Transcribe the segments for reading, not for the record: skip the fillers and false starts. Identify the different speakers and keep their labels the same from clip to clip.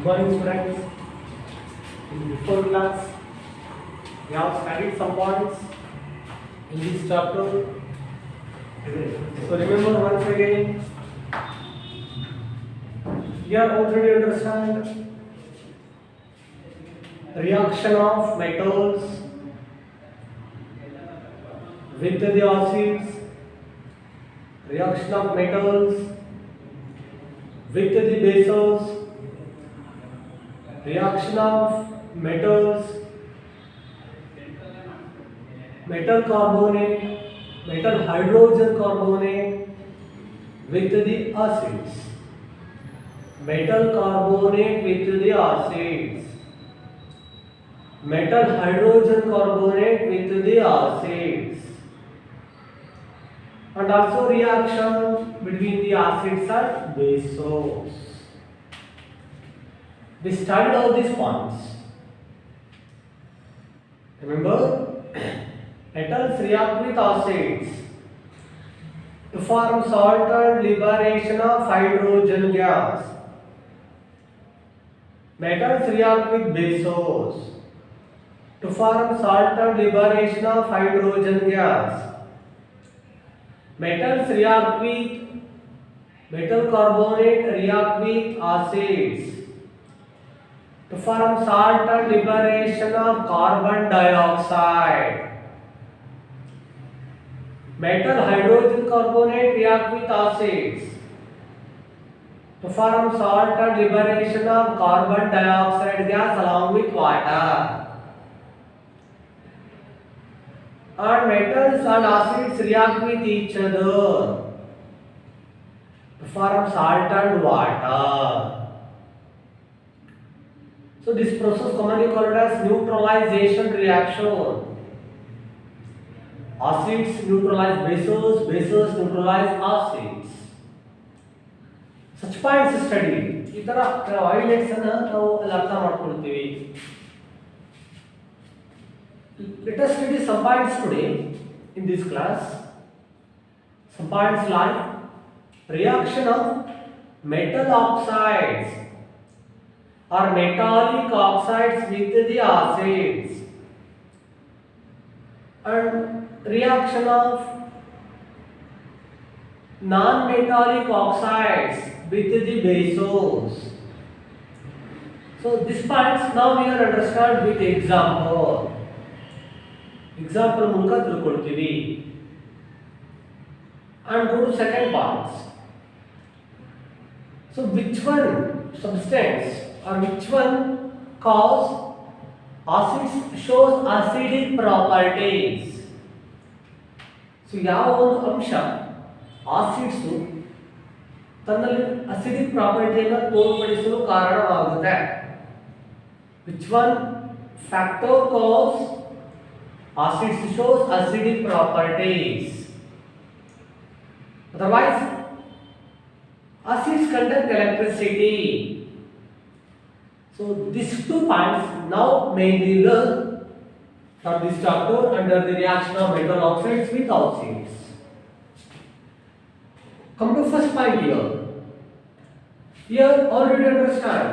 Speaker 1: morning, friends. In before class, we have studied some points in this chapter. So remember once again, here already understand reaction of metals with the acids, reaction of metals with the bases, reaction of metals, metal carbonate, metal hydrogen carbonate with the acids, metal carbonate with the acids, metal hydrogen carbonate with the acids, and also reaction between the acids and bases. We studied all these points. Remember, metals react with acids to form salt and liberation of hydrogen gas. Metals react with bases to form salt and liberation of hydrogen gas. Metals react with metal carbonate react with acids to form salt and liberation of carbon dioxide. Metal hydrogen carbonate react with acids to form salt and liberation of carbon dioxide gas along with water. And metals and acids react with each other to form salt and water. So this process commonly called as neutralization reaction. Acids neutralize bases, bases neutralize acids. Such points study. ಈ ತರ ಐಡೆಂಟ್ಸ್ ಅನ್ನು ನಾವು ಅಲ್ಲಿ ಅರ್ಥ ಮಾಡ್ಕೊಳ್ತೀವಿ. Let us study some points today in this class. Some points like reaction of metal oxides or metallic oxides with the acids, and reaction of non-metallic oxides with the bases. So these points now we are understand with example. Example ಮೂಲಕ ತಿಳ್ಕೊಳ್ತೀವಿ. And go to second parts. So which one substance or which one cause acids shows acidic properties? So ಯಾವ ಒಂದು ಅಂಶ acids ತನ್ನಲ್ಲಿ acidic ಪ್ರಾಪರ್ಟಿಯನ್ನು ತೋರ್ಪಡಿಸಲು ಕಾರಣವಾಗುತ್ತೆ? Which one factor cause acids shows acidic properties? Otherwise, acids conduct electricity. So these 2 points now mainly learn from this chapter under the reaction of metal oxides with acids. Come to first point here. Here already understand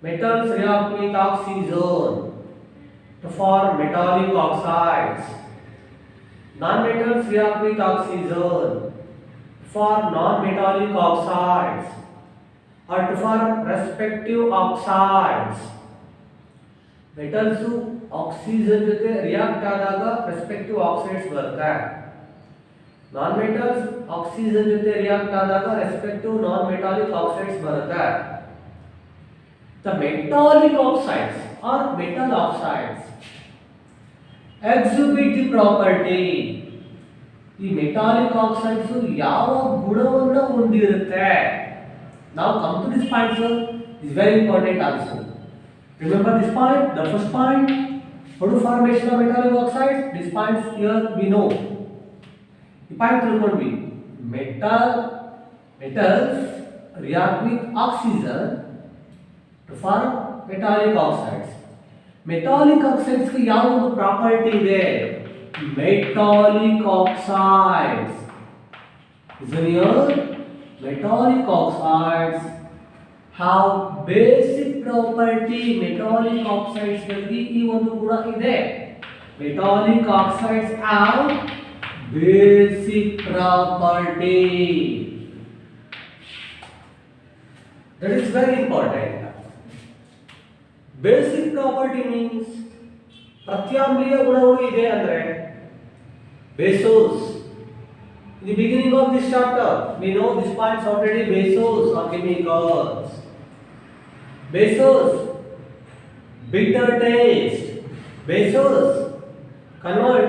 Speaker 1: metals react with oxygen to form metallic oxides. Non-metals react with oxygen to form non-metallic oxides or to form respective oxides. Metals oxygen ಜೊತೆ react ಆದಾಗ respective oxides ಬರುತ್ತೆ. Non metals oxygen ಜೊತೆ react ಆದಾಗ respective non metallic oxides ಬರುತ್ತೆ. The metallic oxides are metal oxides exhibit the property. ಈ metallic oxides ಯಾವ ಗುಣವನ್ನು ಹೊಂದಿರುತ್ತೆ? ನಾವು come to this point is very important also. Remember this point, the first point, how to formation of metallic oxides? These points here we know. The point will be metals react with oxygen to form metallic oxides. Metallic oxides की ಯಾವ ಒಂದು property ಇದೆ? Metallic oxides is here metallic oxides have basic property. Metallic oxides ಗಳಲ್ಲಿ ಈ ಒಂದು ಗುಣ ಇದೆ. Metallic oxides have basic property. That is very important. Basic property means ಪ್ರತ್ಯಾಮ್ಲೀಯ ಗುಣಗಳು ಇದೆ ಅಂದ್ರೆ bases. In the beginning of this chapter, we know this points already. Bases or chemicals. Bases, bitter taste. Bases convert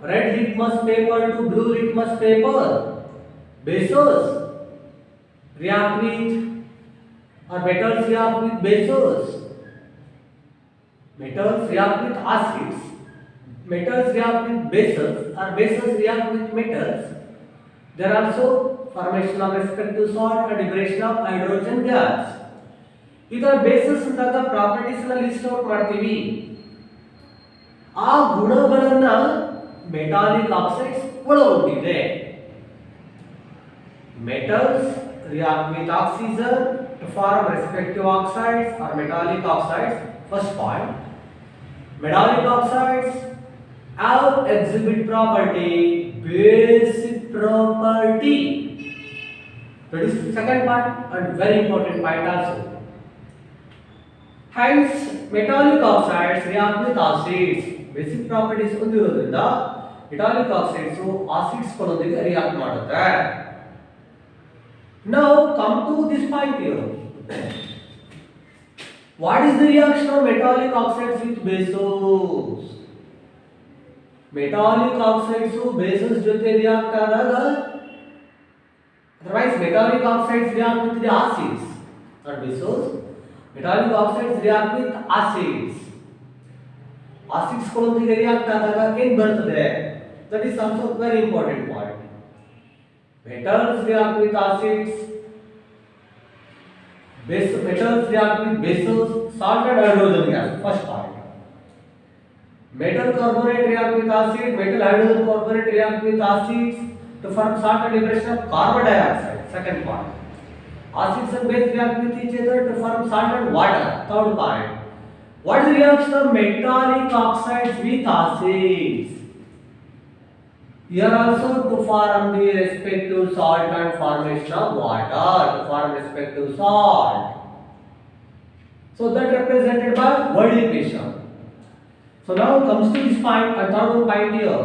Speaker 1: red litmus paper to blue litmus paper. Bases react with or metals react with bases. Metals react with acids. Metals react with bases or bases react with metals. There are also formation of respective salt and liberation of hydrogen gas. ಇದರ basis ಅಂತಾಗ properties ನ list out ಮಾಡ್ತೀವಿ. ಆ ಗುಣಗಳನ್ನ metallic oxides ಒಳಗೊಂಡಿದೆ. Metals react with oxygen to form respective oxides or metallic oxides. First point, metallic oxides have exhibit property, basic property. That is the second part and very important point also. Hence, metallic oxides react with acids. Basic properties ಹೊಂದಿರೋದ್ರಿಂದ metallic oxides acids ಗಳೊಂದಿಗೆ react ಮಾಡುತ್ತೆ. Now come to this point here. What is the reaction of metallic oxides with bases? Metallic oxides bases ಜೊತೆ react ಆದಾಗ otherwise metallic oxides react with the acids or bases. Metallic oxides react with acids. Acids ಗಳೊಂದಿಗೆ react ಆದಾಗ ಏನು ಬರ್ತದೆ? That is also very important point. Metals react with acids. Metals react with bases, salt and hydrogen gas. First part. Metal carbonate react with acid. Metal hydrogen carbonate react with acids to form salt and liberation of carbon dioxide. Second part. Acids and base react with each other to form salt and water. Third part. What is the reaction of metallic oxides with acids? Here also to form the respective salt and formation of water, to form respective salt. So that represented by word equation. So now comes to this point, a third point here.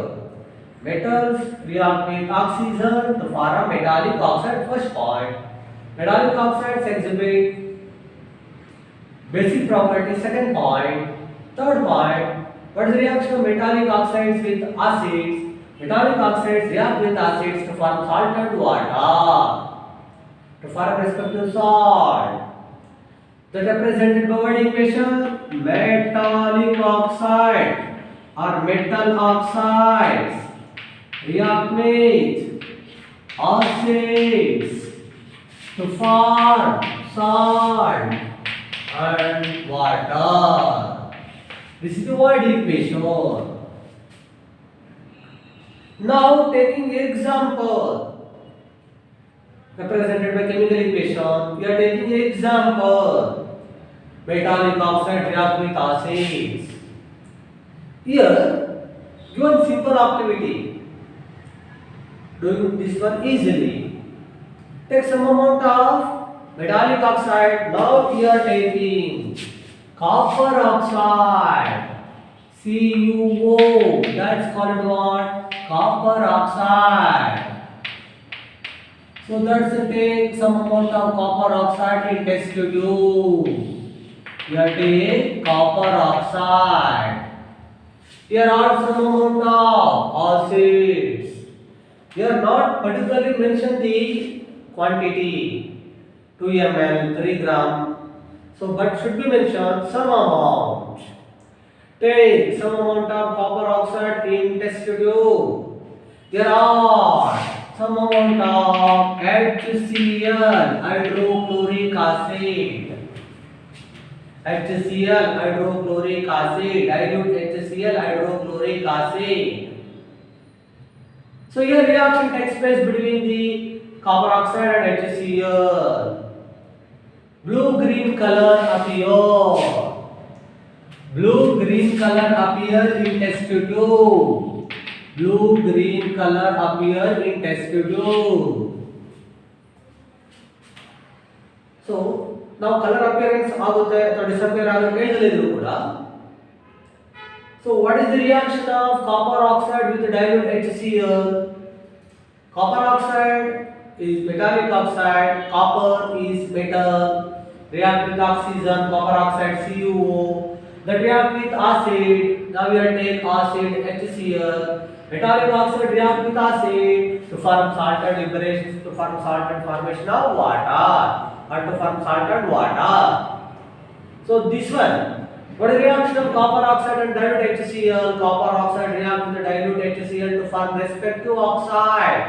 Speaker 1: Metals react with oxygen to form metallic oxide. First point. Metallic oxides exhibit basic property. Second point. Third point. What is the reaction of metallic oxides with acids? Metallic oxides react with acids to form salt and water, to form respective salt. That represented by word equation. Metallic oxide or metal oxides react with acids to form salt and water. This is the word equation. Now taking example represented by chemical equation, we are taking example. Metallic oxide react with acids. Here given simple activity, doing this one easily. Take some amount of metallic oxide. Now we are taking copper oxide, CuO. That's called what? Copper oxide. So that's take some amount of copper oxide in test tube. We are taking copper oxide. Here are some amount of acids. Here not particularly mention the quantity 2 ml, 3 gram. So but should be mentioned some amount. Take some amount of copper oxide in test tube. There are some amount of HCl, hydrochloric acid. HCl, hydrochloric acid, dilute HCl, hydrochloric acid. So here reaction takes place between the copper oxide and HCl. Blue-green color appear. Blue-green color appear in test tube. Blue-green color appear in test tube. So now color appearance ಆಗುತ್ತೆ ಅಥವಾ disappear ಆಗುತ್ತೆ ಹೇಳಿದ್ರು ಕೂಡ. So what is the reaction of copper oxide with dilute HCl? Copper oxide is metallic oxide, copper is metal, react with oxygen, copper oxide CuO, that react with acid, now we are take acid HCl, metallic oxide react with acid to form salt and liberation, to form salt and formation of water, or to form salt and water. So this one, what is the reaction of copper oxide and dilute HCl? Copper oxide react with the dilute HCl to form respective oxide,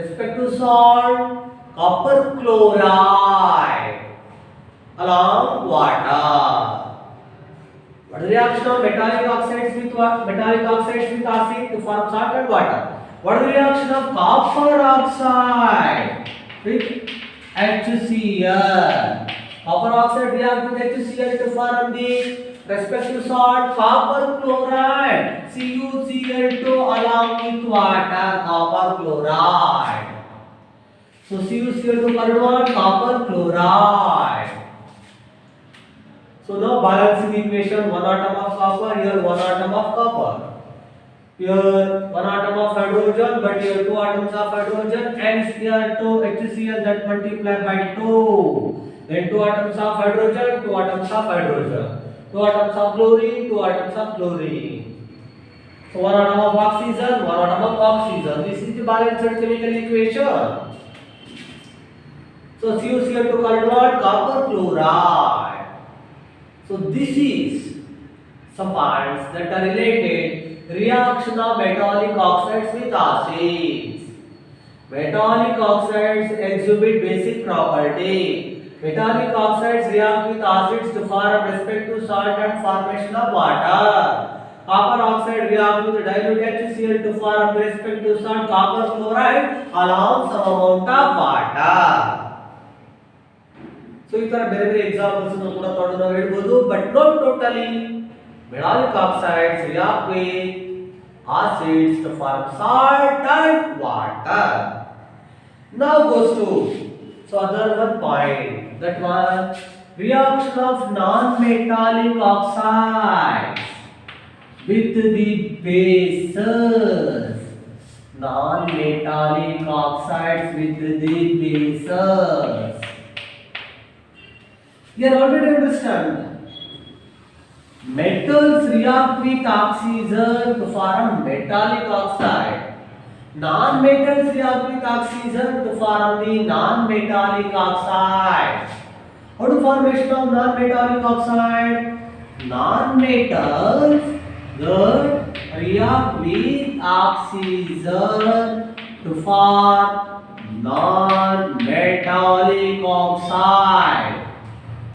Speaker 1: respective salt, copper chloride along water. What is the reaction of metallic oxides with acid to form salt and water? What is the reaction of copper oxide with HCl? Copper oxide react with HCl to form the respective salt copper chloride, CuCl2 along with water, copper chloride. So CuCl2 convert copper chloride. So now balancing equation, 1 atom of copper, here 1 atom of copper, here 1 atom of hydrogen, but here 2 atoms of hydrogen, and here 2 HCl that multiply by 2, then 2 atoms of hydrogen, 2 atoms of hydrogen, 2 atoms of chlorine, 2 atoms of chlorine. So 1 atom of oxygen, 1 atom of oxygen. This is the balanced chemical equation. So CuCl2 convert copper chloride. So this is some points that are related reaction of metallic oxides with acids. Metallic oxides exhibit basic property. Metallic oxides react with acids to form respective salt and formation of water. Copper oxide react with dilute HCl to form respective salt copper chloride along some amount of water. So ಈ ತರ ಬೇರೆ ಬೇರೆ examples ಅನ್ನು ಕೂಡ ತಗೊಂಡು ನಾವು ಹೇಳ್ಬೋದು, but not totally. Metallic oxides react with acids to form salt and water. Now goes to other one point, that one reaction of non-metallic oxides with the bases. Non-metallic oxides with the bases. You already understand. Metals react with oxygen to form metallic oxide. Non-metals react with oxygen to form the non-metallic oxide. How to formation of non-metallic oxide? Non-metals that react with oxygen to form non-metallic oxide.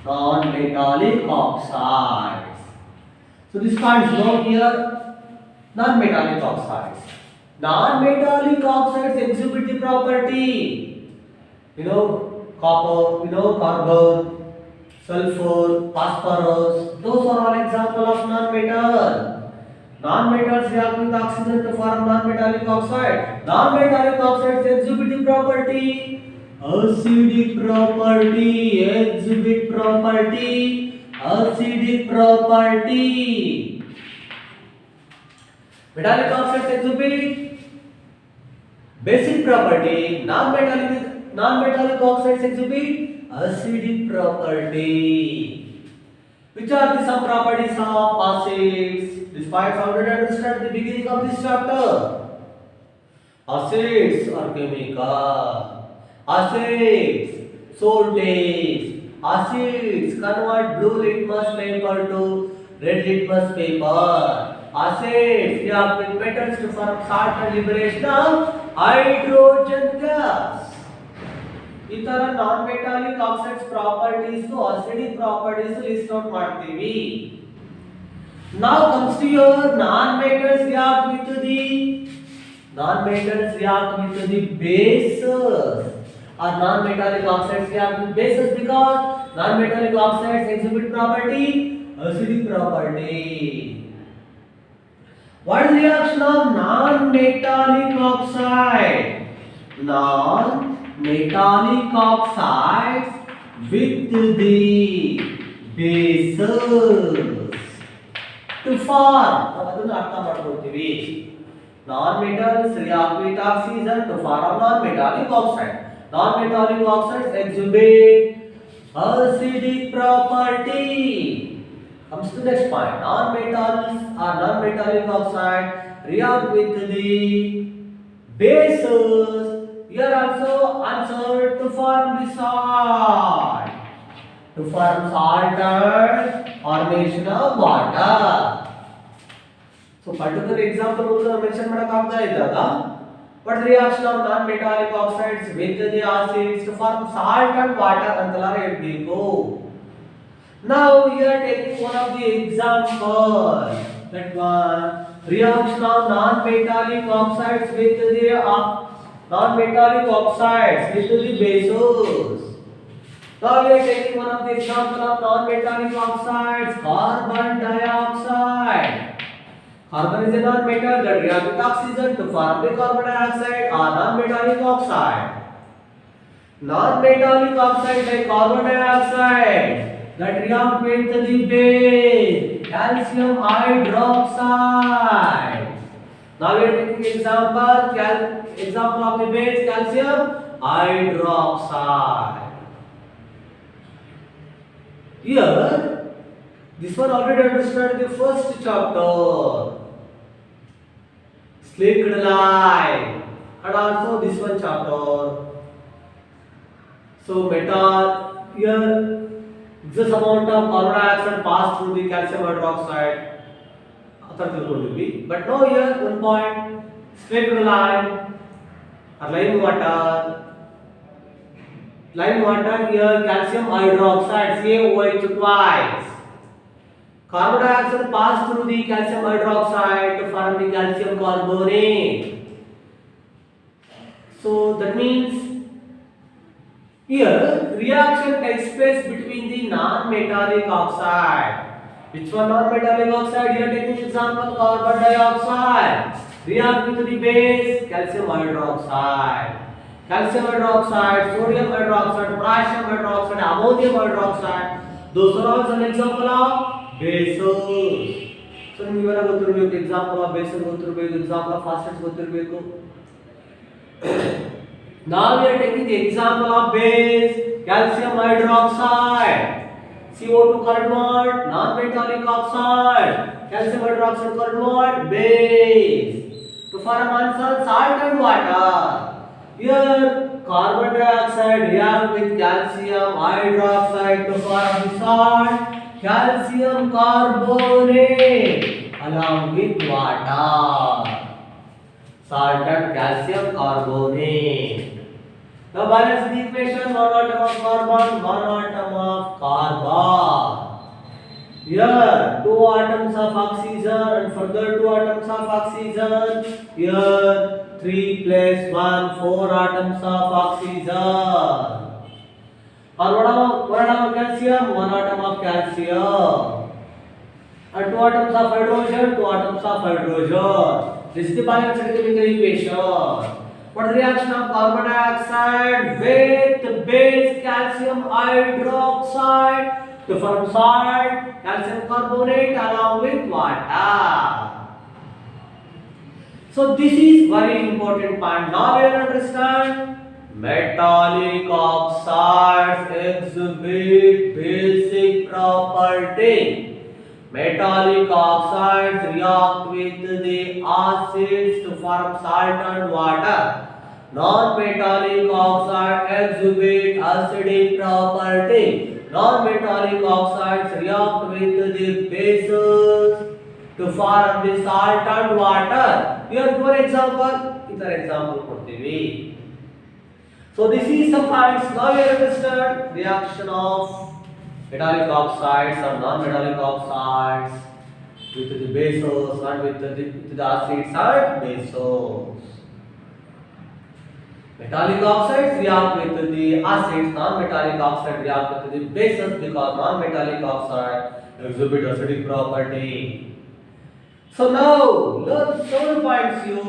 Speaker 1: Non-metallic oxides. So this point is known here, non-metallic oxides. Non-metallic oxides exhibit the property, copper, carbon, sulfur, phosphorus. Those are all examples of non-metal. Non-metals react with oxygen to form non-metallic oxide. Non-metallic oxides exhibit the property, acidic property, exhibit property, acidic property. Metallic oxides exhibit basic property. Non-metallic oxides exhibit acidic property. Which are the some properties of acids? This point already understood at the beginning of this chapter. Acids are chemical. Acids, saltates. Acids convert blue litmus paper to red litmus paper. Acids react with metals to form salt and liberation of hydrogen gas. ಈ ತರ ನಾನ್ metallic oxides properties acidic properties list out ಮಾಡ್ತೀವಿ. Now comes to your non-metals react with the bases. Or non-metallic oxides react with bases because Non-metallic oxides exhibit property, acidic property. What is the reaction of non-metallic oxide? Non-metallic oxides with the bases to form. ಅದನ್ನು ಅರ್ಥ ಮಾಡ್ಕೊಳ್ತೀವಿ. Non-metals react with oxygen to form non-metallic oxide. Non-metallic oxides exhibit acidic property. Comes to next point. Non-metals or non-metallic oxide react with the bases. Here also answer to form the salt. To form salt and formation of water. So particular example also mention ಮಾಡಕ್ಕಾಗ್ತಾ ಇದ್ದಾಗ what reaction of non-metallic oxides with the acids to form salt and water ಅಂತೆಲ್ಲ ಹೇಳ್ಬೇಕು. Now we are taking one of the examples. That one reaction of non-metallic oxides with the non-metallic oxides with the bases. Now we are taking one of the example of non-metallic oxides, carbon dioxide. Carbon is a non-metal that reacts with oxygen to form the carbon dioxide or non-metallic oxide. Non-metallic oxide like carbon dioxide that react with the base calcium hydroxide. Now we are taking example of the base calcium hydroxide. Here, this one already understood in the first chapter. Slicked line, and also this one chapter. So metal here, this amount of carbon dioxide passed through the calcium hydroxide. But now here one point, slicked line or lime water. Lime water here calcium hydroxide CaOH twice. Carbon dioxide pass through the calcium hydroxide to form the calcium carbonate. So that means here reaction takes place between the non-metallic oxide. Which one non-metallic oxide? Here taking example carbon dioxide react with the base calcium hydroxide. Calcium hydroxide, sodium hydroxide, potassium hydroxide, ammonium hydroxide. Those are also an example of bases. So ನೀವೆಲ್ಲ ಗೊತ್ತಿರಬೇಕು example of bases ಗೊತ್ತಿರಬೇಕು, example of phosphates ಗೊತ್ತಿರಬೇಕು. Now we are taking the example of base calcium hydroxide. CO2 current what? Non-metallic oxide. Calcium hydroxide current what? Base. To form answer salt and water. Here carbon dioxide react with calcium hydroxide to form the salt calcium carbonate along with water. Salt and calcium carbonate. Now balance the equation, 1 atom of carbon, 1 atom of carbon. Here 2 atoms of oxygen and further 2 atoms of oxygen. Here 3 plus 1, 4 atoms of oxygen. Or 1 atom of calcium, 1 atom of calcium. And 2 atoms of hydrogen, 2 atoms of hydrogen. This is the balanced chemical equation. What reaction of carbon dioxide with base calcium hydroxide to form salt calcium carbonate along with water. So this is very important point. Now we understand metallic oxides exhibit basic property. Metallic oxides react with the acids to form salt and water. Non-metallic oxides exhibit acidic property. Non-metallic oxides react with the bases to form the salt and water. Here for example, इधर example ಕೊಡ್ತೀವಿ. So this is some points. Now we understand reaction of metallic oxides or non-metallic oxides with the bases and with the acids and bases. Metallic oxides react with the acids, non-metallic oxide react with the bases because non-metallic oxide exhibit acidic property. So now learn several points here.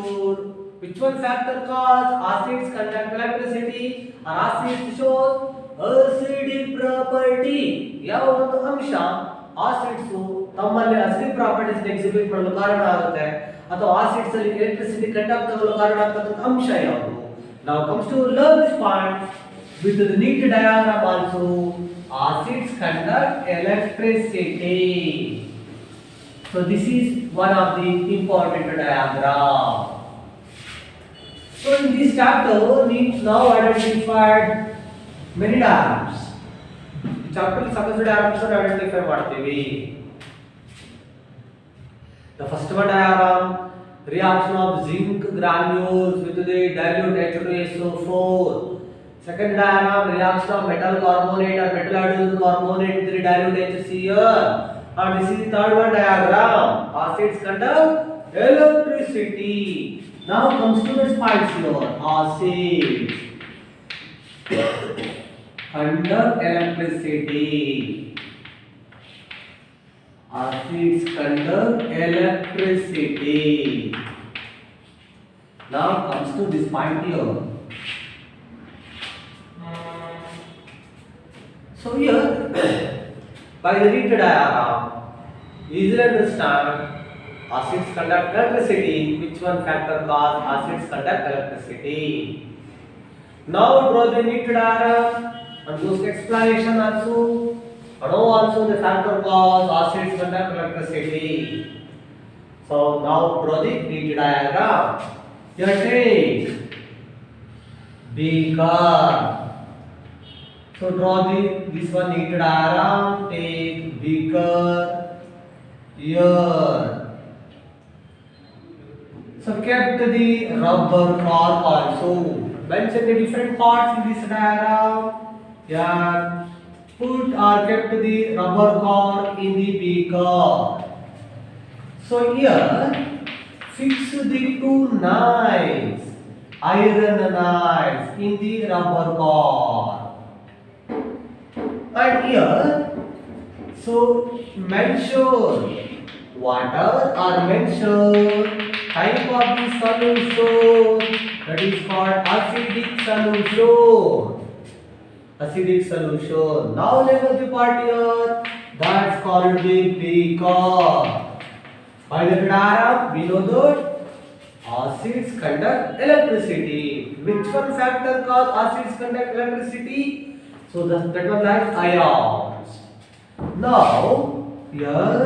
Speaker 1: Which one factor cause acids conduct electricity or acids shows acidic property? ಯಾವ ಒಂದು ಅಂಶ acids ತಮ್ಮಲ್ಲಿ acidic properties exhibit ಮಾಡಲು ಕಾರಣ ಆಗುತ್ತೆ ಅಥವಾ acids ಅಲ್ಲಿ electricity conduct ಆಗಲು ಕಾರಣ ಆಗ್ತಕ್ಕಂಥ ಅಂಶ ಯಾವುದು? Now comes to learn this point with the neat diagram also. Acids conduct electricity. So this is one of the important diagram. So in this chapter we now identified many diagrams. ಈ chapter ಅಲ್ಲಿ ಸಾಕಷ್ಟು diagrams ಅನ್ನು identify ಮಾಡ್ತೀವಿ. The first one diagram, reaction of zinc granules with the dilute H2SO4. Second diagram, reaction of metal carbonate or metal hydrogen carbonate with the dilute HCl. And this is the third one diagram, acids conduct electricity. Now comes to this part here, acids conduct electricity. Acids conduct electricity. Now comes to this point here. So here, by the neat diagram, easily understand acids conduct electricity. Which one factor cause acids conduct electricity? Now draw the neat diagram and use explanation also. And now also the factor cause acids conduct electricity. So now draw the neat diagram. Here take beaker. So draw this one neat diagram. Take beaker here. So kept the rubber cork also. Mention the different parts in this diagram. Yeah. Put or kept the rubber cork in the beaker. So here fix the two knives, iron knives in the rubber cork. And here, so mention water or mention type of the solution, that is called acidic solution. Acidic solution. Now label the part here, that's called the beaker. By the diagram we know that acids conduct electricity. Which one factor cause acids conduct electricity? So that one like ions. Now here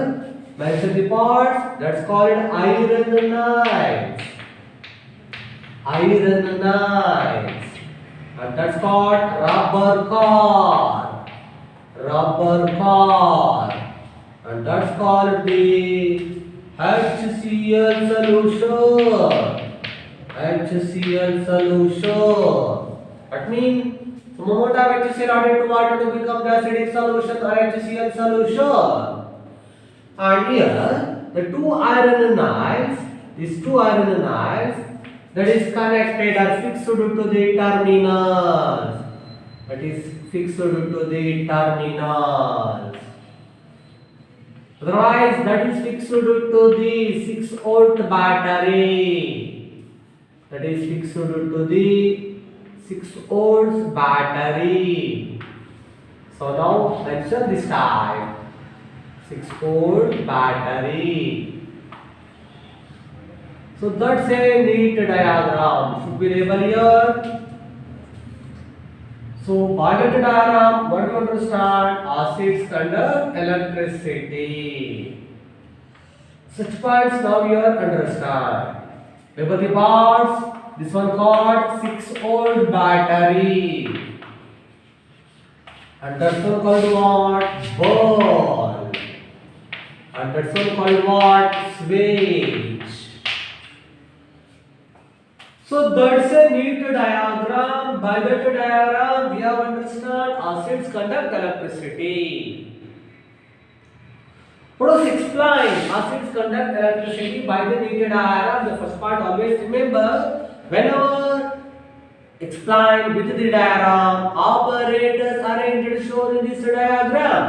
Speaker 1: mention the parts, that's called iron knives. Iron knives. And that's called rubber core. Rubber core. And that's called the HCl solution. HCl solution. That means the moment of HCl added to water to become the acidic solution or HCl solution. And here the two iron knives, these two iron knives, that is connected or fixed to the terminals. That is fixed to the terminals. Otherwise, that is fixed to the 6-volt battery. That is fixed to the 6-volt battery. So now mention this type, 6-volt battery. So that's a neat diagram. Should be labeled here. So by that diagram, what do you understand? Acids conduct electricity. Such points now you understand. Label the parts. This one called 6-volt battery. And that's one called what? Ball. And that's one called what? Switch. So that's a neat diagram. By that diagram, we have understand acids conduct electricity. Let us explain acids conduct electricity by the neat diagram. The first part always remember, whenever explained with the diagram. Operators arranged shown in this diagram.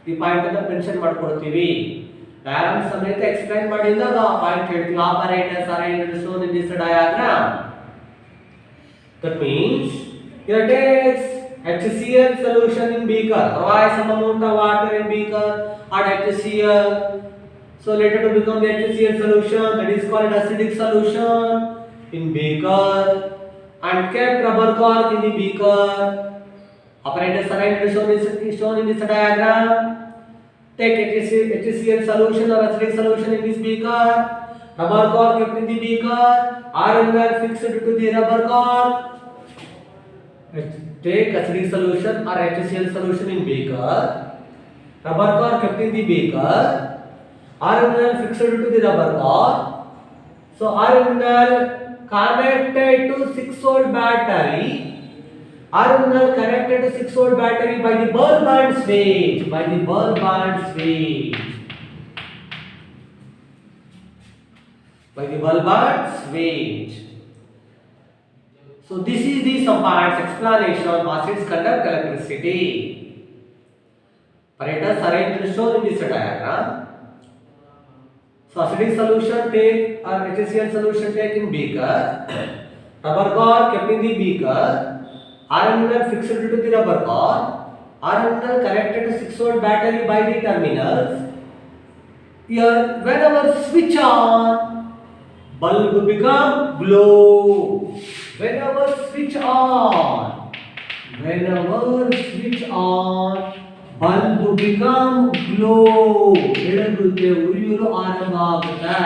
Speaker 1: ಈ point ಅನ್ನು mention ಮಾಡ್ಕೊಳ್ತೀವಿ. Diagram ಸಮೇತ explain ಮಾಡಿದಾಗ point ಹೇಳ್ತೀವಿ. Operators arranged shown in this diagram. That means here takes HCl solution in beaker. Provide some amount of water in beaker. Add HCl. So later to become the HCl solution, that is called acidic solution in beaker, and kept rubber cork in the beaker. Operators arranged shown in this diagram. Take HCl solution or acidic solution in this beaker. Rubber cork kept in the beaker. RML fixed to the rubber cork. Take acidic solution or HCl solution in beaker. Rubber cork kept in the beaker. RML fixed to the rubber cork. So RML connected to 6-volt battery. RML connected to 6-volt battery by the bulb and switch. By the bulb and switch. By the bulb and switch. So this is the some parts explanation. Acids conduct electricity. Operators arranged shown in this diagram. So acidic solution take or HCl solution take in beaker. Rubber cork kept in the beaker. RML fixed to the rubber cork. RML connected to 6-volt battery by the terminals. Here, whenever switch on, bulb become glow. Whenever switch on, bulb become glow. ಬೆಳಗುತ್ತೆ, ಉರಿಯಲು ಆರಂಭ ಆಗುತ್ತೆ.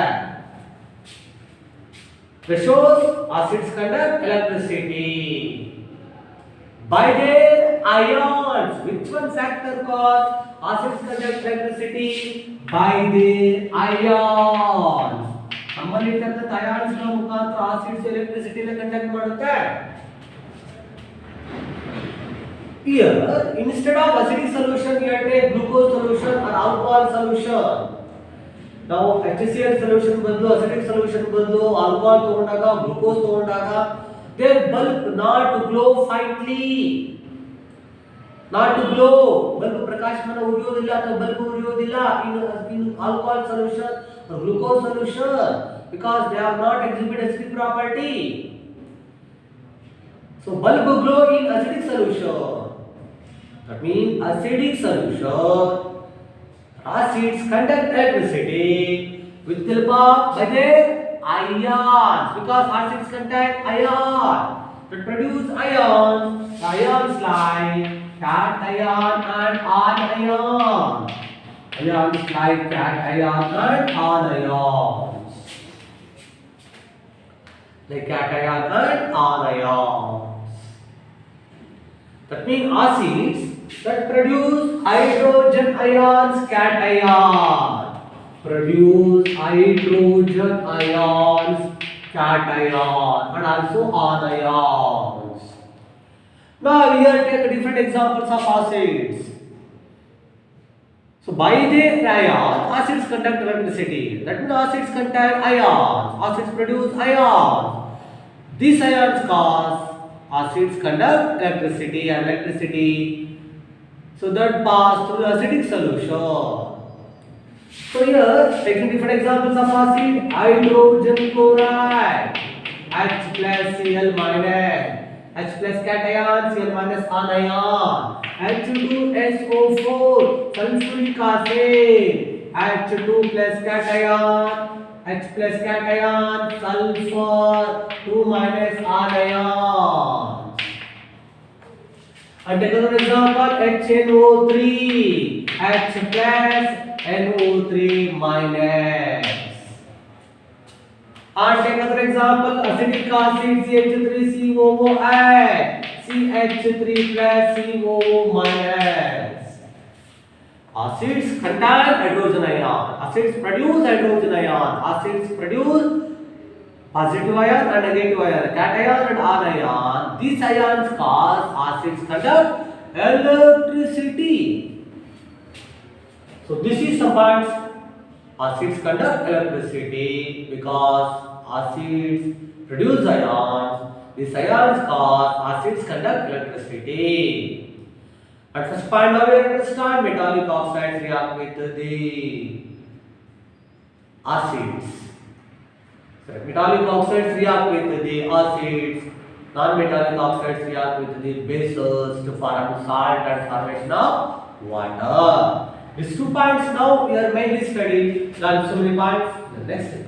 Speaker 1: That shows acids conduct electricity by their ions. Which one factor cause acids conduct electricity? By their ions. ನಮ್ಮಲ್ಲಿರ್ತಕ್ಕಂಥ ions ಗಳ ಮುಖಾಂತರ acids electricity ನ conduct ಮಾಡುತ್ತೆ. Here, instead of acidic solution, we take glucose solution or alcohol solution. Now, HCl solution ಬದಲು acidic solution ಬದಲು alcohol ತಗೊಂಡಾಗ glucose ತಗೊಂಡಾಗ their bulb not to glow faintly. Not to glow. Bulb ಪ್ರಕಾಶಮಾನ ಉರಿಯೋದಿಲ್ಲ ಅಥವಾ bulb ಉರಿಯೋದಿಲ್ಲ in alcohol solution or glucose solution because they have not exhibit acidic property. So bulb glow in acidic solution. That means acidic solution, acids conduct electricity with help of by their ions, because acids contain ion. To produce ions, the ions like cation and anion. Ions like cation and anions. Like cation and anions. That means acids that produce hydrogen ions cation. Produce hydrogen ions cation and also anions. Now here take different examples of acids. So by their ion, acids conduct electricity. That means acids contain ions. Acids produce ions. These ions cause acids conduct electricity and electricity. So that pass through acidic solution. So here taking different examples of acid: hydrogen chloride, H plus Cl minus, H plus cation, Cl minus anion, H2SO4 sulfuric acid, H2 plus cation, H plus cation, sulfur, 2 minus anion. And take another example, HNO3, H plus NO3 minus. And take another example, acidic acid CH3COOH, CH3 plus COO minus. Acids contain hydrogen ion. Acids produce hydrogen ion. Acids produce positive ion and negative ion, cation and anion. These ions cause acids conduct electricity. So this is some parts. Acids conduct electricity because acids produce ions. These ions cause acids conduct electricity. At first point now we understand metallic oxides react with the acids. So metallic oxides react with the acids. Non-metallic oxides react with the bases to form salt and formation of water. These 2 points now we are mainly studying. Learn so many points. The next